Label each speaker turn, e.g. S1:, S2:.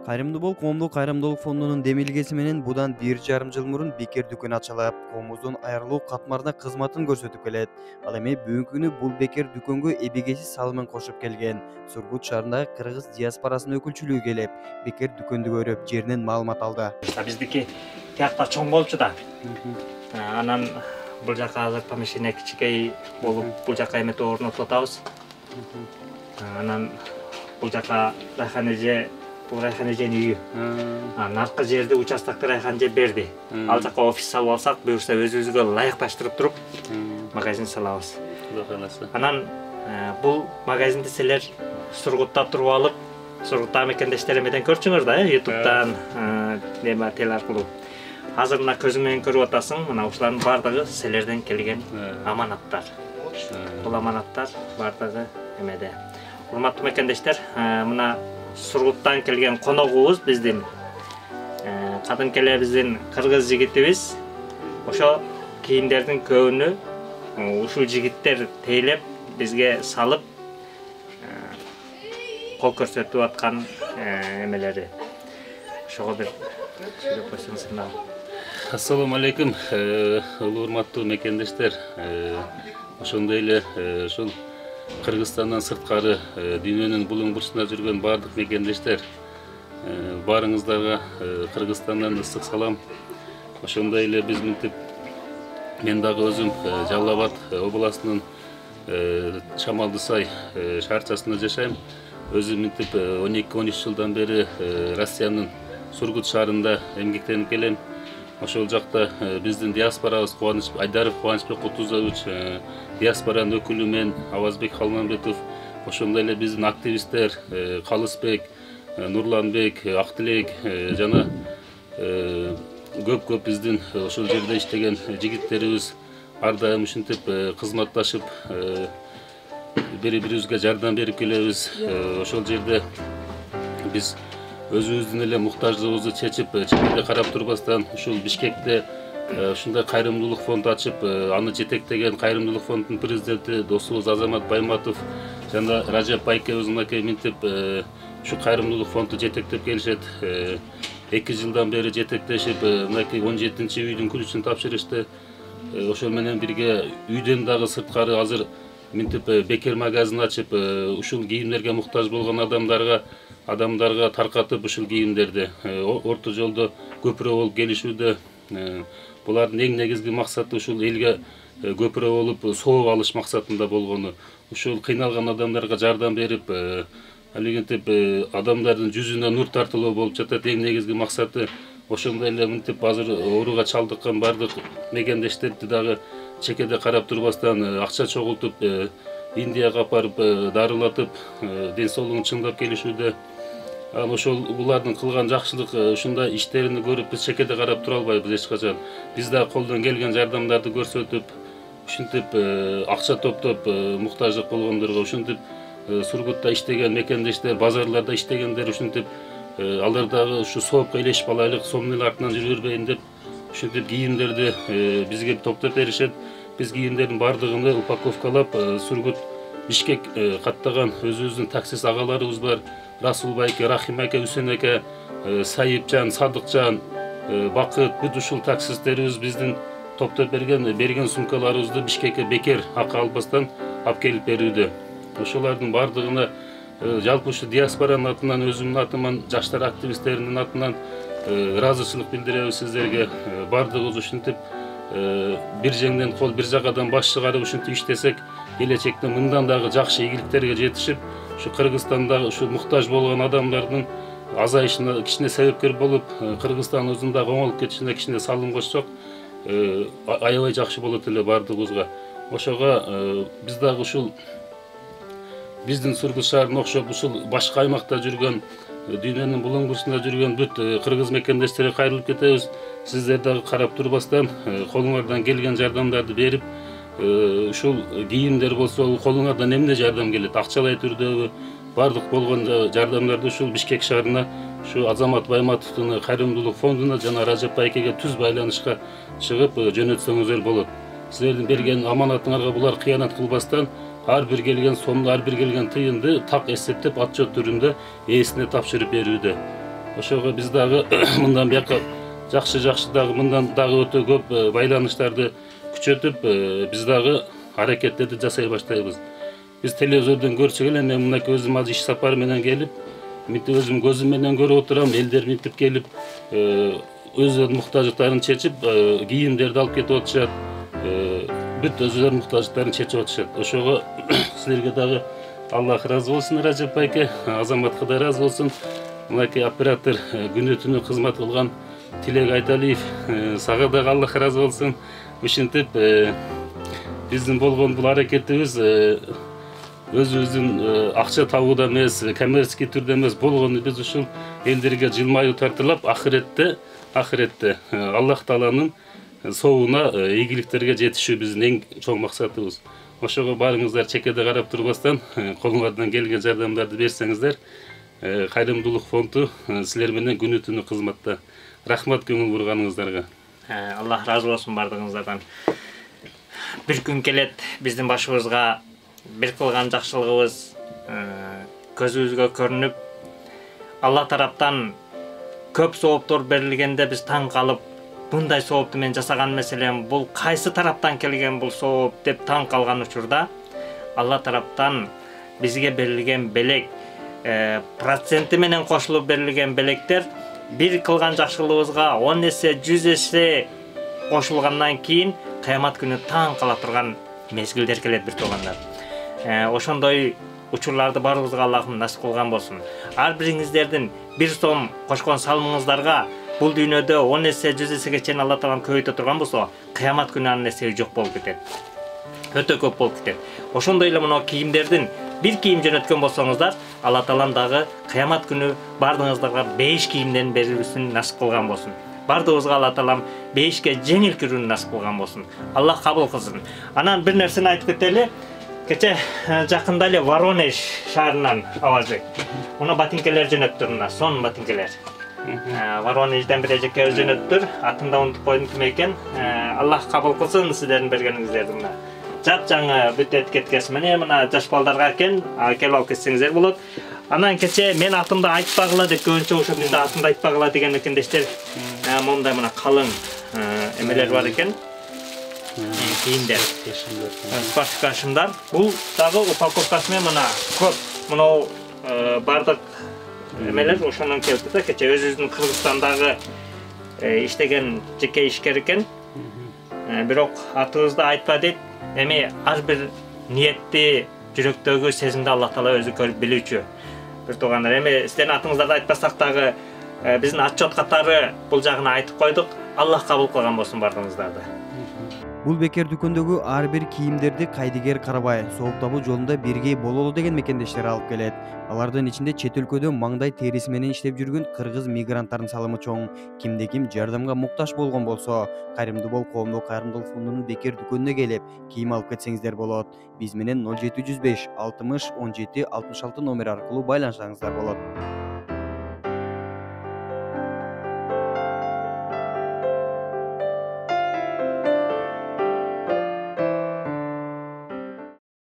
S1: Кайрымдуулук коомдук кайрымдуулук фондунун демилгеси менен будан 1,5 жыл мурун бекер дүкөн ачылып, коомубуздун айрылуу катмарына кызматын көрсөтүп келет. Ал эми бүгүнкү күнү бул бекер дүкөнгө эбегейсиз салымын кошуп келген. Сургут шаарындагы кыргыз диаспорасынын өкүлчүлүгү келип, бекер дүкөндү көрүп, жеринен маалымат алды.
S2: Биздики тиякта чоң болчу да. Анан бул жака азыр помещение кичикей болуп, бул жака эмете орнотуп атабыз. Анан бул жака Райхан эже, бул Райхан эженин үйү. Наркы жерди участокто Райхан эже берди. Ал жака офис салып алсак, буюрса өзүбүзгө ылайыкташтырып туруп магазин салабыз. Анан бул магазинди силер Сургутта туруп алып, Сургутта мекендештер менен көрчүңөр да, YouTube'дан, неме теле аркылуу. Азыр мына көзүң менен көрүп атасың, мына ушулардын бардыгы силерден келген аманаттар. Бул аманаттар бардыгы эмеде. Урматтуу мекендештер, мына Сургуттан келген коногубуз биздин кадымки эле биздин кыргыз жигитибиз. Ошо кийимдердин көбүнү ушул жигиттер тейлеп бизге салып кол көрсөтүп аткан эмелери. Ошого бир сүйлөп койсоңуздар.
S3: Ассаламу алейкум, урматтуу мекендештер. Ошондой эле ушул Кыргызстандан сырткары дүйнөнүн булуң бурчунда жүргөн бардык мекендештер, баарыңыздарга Кыргызстандан ысык салам. Ошондой эле биз мынтип мен дагы өзүм Жалал Абад областынын Шамалдысай шаарчасында жашайм. Өзүм мынтип 12-13 жылдан бери Россиянын Сургут шаарында эмгектенип келем. Ошол жакта биздин диаспорабыз Айдаров Кубанычбек Кутузович, диаспоранын өкүлү мен Авазбек Халманбетов, ошондой эле биздин активисттер Калысбек, Нурланбек, Актилек жана көп биздин ошол жерде иштеген жигиттерибиз ар дайым ушинтип кызматташып, бири-бирибизге жардам берип келебиз. Ошол жерде биз өзүбүздүн эле муктаждыгыбызды чечип, чекеде карап турбастан ушул Бишкекте ушундай кайрымдуулук фонд ачып, аны жетектеген кайрымдуулук фондунун президенти досубуз Азамат Байматов жана Ражеп Байкебиз мынакей мынтип ушу кайрымдуулук фондду жетектеп келишет. 2 жылдан бери жетектешип, мынакей 17-үйдүн күлүшүн тапшырышты. Ошол менен бирге үйдөн дагы сырткары азыр мынтип бекер магазин ачып, ушул кийимдерге муктаж болгон адамдарга таркатып ушул кийимдерди орто жолдо көпүрө болуп келишүүдө. Булардын эң негизги максаты ушул элге көпүрө болуп сооп алыш максатында болгону. Ушул кыйналган адамдарга жардам берип, алигинтип адамдардын жүзүнө нур тартылуу болуп жатат. Эң негизги максаты ошондой эле мынтип азыр ооруга чалдыккан бардык мекендештерди дагы чекеде карап турбастан акча чогултуп, Индияга апарып дарылатып, ден соолугун чыңдап келишүүдө. Ошол булардын кылган жакшылык ушундай иштерин көрүп биз чекеде карап тура албайбыз эч качан. Биз да колдон келген жардамдарды көрсөтүп, ушинтип акча топтоп муктаждык болгондорго, ушинтип Сургутта иштеген мекендештер, базарларда иштегендер ушинтип алар дагы ушу соопко илешип алайлык, сомдун артынан жүрө бербейин деп ушинтип кийимдерди бизге топтоп беришет. Биз кийимдердин бардыгын упаковкалап Сургут Бишкек каттаган өзүбүздүн таксист агаларыбыз бар. Расул байке, Рахим аке, Үсен аке, Сайыпжан, Садыкжан, Бакыт, бүт ушул таксисттерибиз биздин топтоп берген сумкаларыбызды Бишкекке бекер акы албастан алып келип берүүдө. Ошолардын бардыгына жалпы ушу диаспоранын атынан, өзүмдүн атыман, жаштар активисттеринин атынан ыраазычылык билдиребиз сиздерге. Бардыгыбыз ушинтип бир жеңден кол, бир жагадан баш чыгарып ушинтип иштесек, келечекте мындан дагы жакшы ийгиликтерге жетишип, ушу Кыргызстандагы ушу муктаж болгон адамдардын азайышына кичине себепкер болуп, Кыргызстандын дагы оңолуп кетишине кичине салым кошсок, аябай жакшы болот эле бардыгыбызга. Ошого биз дагы ушул биздин Сургут шаарына окшоп ушул башка аймакта жүргөн, дүйнөнүн булуң бурчунда жүргөн бүт кыргыз мекендештерге кайрылып кетебиз. Сиздер дагы карап турбастан колуңардан келген жардамдарды берип, ушул кийимдер болсо колуңардан эмне жардам келет, акчалай түрдөгү бардык болгон жардамдарды ушул Бишкек шаарына, ушу Азамат Байматовдун кайрымдуулук фондуна жана Ражеп Байкеге түз байланышка чыгып жөнөтсөңүздөр болот. Силердин берген аманатыңарга булар кыянат кылбастан ар бир келген сомду, ар бир келген тыйынды так эсептеп, отчет түрүндө ээсине тапшырып берүүдө. ошого биз дагы мындан бияка жакшы дагы мындан дагы өтө көп байланыштарды күчөтүп биз дагы аракеттерди жасай баштайбыз. Биз телевизордон көрсөк эле мен мынакей өзүм азыр иш сапары менен келип, мынтип өзүм көзүм менен көрүп отурам, элдер мынтип келип өздөрүнүн муктаждыктарын чечип, кийимдерди алып кетип атышат. Бүт өздөрүнүн муктаждыктарын чечип атышат. Ошого силерге дагы Аллах ыраазы болсун, Ражеп байке, Азаматка да ыраазы болсун. Мынакей оператор күнү түнү кызмат кылган Тилек Айталиев, сага дагы Аллах ыраазы болсун. Ушинтип биздин болгон бул аракетибиз өзүбүздүн акча табууда эмес, коммерческий түрдө эмес болгону биз ушул элдерге жылмаюу тартылап, ахиретте Аллах Тааланын соогуна, ийгиликтерге жетишүү биздин эң чоң максатыбыз. Ошого барыңыздар чекеде карап турбастан, колуңардан келген жардамдарды берсеңиздер, Кайрымдуулук фонду силер менен күнү түнү кызматта. Рахмат көңүл бурганыңыздарга.
S2: Аллах разы болсун бардыгыңыздардан. Бир күн келет биздин башыбызга бир кылган жакшылыгыбыз көзүбүзгө көрүнүп, Аллах тараптан көп сооптор берилгенде биз таң калып, мындай соопту мен жасаган маселем, бул кайсы тараптан келген бул сооп деп таң калган учурда, Аллах тараптан бизге берилген белек, проценти менен кошулуп берилген белектер бир кылган жакшылыгыбызга 10 эсе, 100 эсе кошулгандан кийин кыямат күнү таң кала турган мезгилдер келет бир туугандар. Ошондой учурларды баарыбызга Аллахым насип кылган болсун. Ар бириңиздердин 1 сом кошкон салымыңыздарга бул дүйнөдө 10 эсе, 100 эсеге чейин Алла Таалам көбөйтө турган болсо, кыямат күнү анын эсеби жок болуп кетет. Өтө көп болуп кетет. Ошондой эле мына кийимдердин бир кийим жөнөткөн болсоңуздар, Алла Таалам дагы кыямат күнү бардыгыңыздарга 5 кийимден берүүсүн насип кылган болсун. Бардыгыбызга Алла Таалам 5ке жеңил кирүүнү насип кылган болсун. Аллах кабыл кылсын. Анан бир нерсени айтып кетели. Кече жакында эле Воронеж шаарынан авазы. Муну батинкелер жөнөттүр, мына сон батинкелер. Воронежден бир эжекебиз жөнөттүр. Атын да унутуп койдум ким экен. Аллах кабыл кылсын сиздердин бергениңиздерди мына. Жап жаңы бүт эткеткеси менен мына жаш балдарга экен, келип алып кетсеңиздер болот. Анан кече мен атымды айтпагыла деп көбүнчө ошо бизде атымды айтпагыла деген мекендештер мондай мына калың эмелер бар экен. Кийимдер. Спортивкашымдар. Бул дагы упаковкасы менен мына көп. Мына бардык эмелер ошонун келди да, кече өзүбүздүн Кыргызстандагы иштеген жеке ишкер экен. Бирок атыбызды айтпа дейт. Эми ар бир ниетти, жүрөктөгү сезимди Аллах Таала өзү көрүп билүүчү. Бир туугандар, эми сиздердин атыңыздарды айтпасак дагы биздин отчет катары бул жагын айтып койдук. Аллах кабыл кылган болсун бардыгыңыздарды.
S1: Бул бекер дүкөндөгү ар бир кийимдерди кайдыгер карабай, сооп табуу жолунда бирге бололу деген мекендештер алып келет. Алардын ичинде чет өлкөдө маңдай териси менен иштеп жүргөн кыргыз мигранттардын салымы чоң. Кимде-ким жардамга муктаж болгон болсо, Кайрымдуу бол коомдук кайрымдуулук фондунун бекер дүкөнүнө келип, кийим алып кетсеңиздер болот. Биз менен 0705 60 17 66 номер аркылуу байланышсаңыздар болот.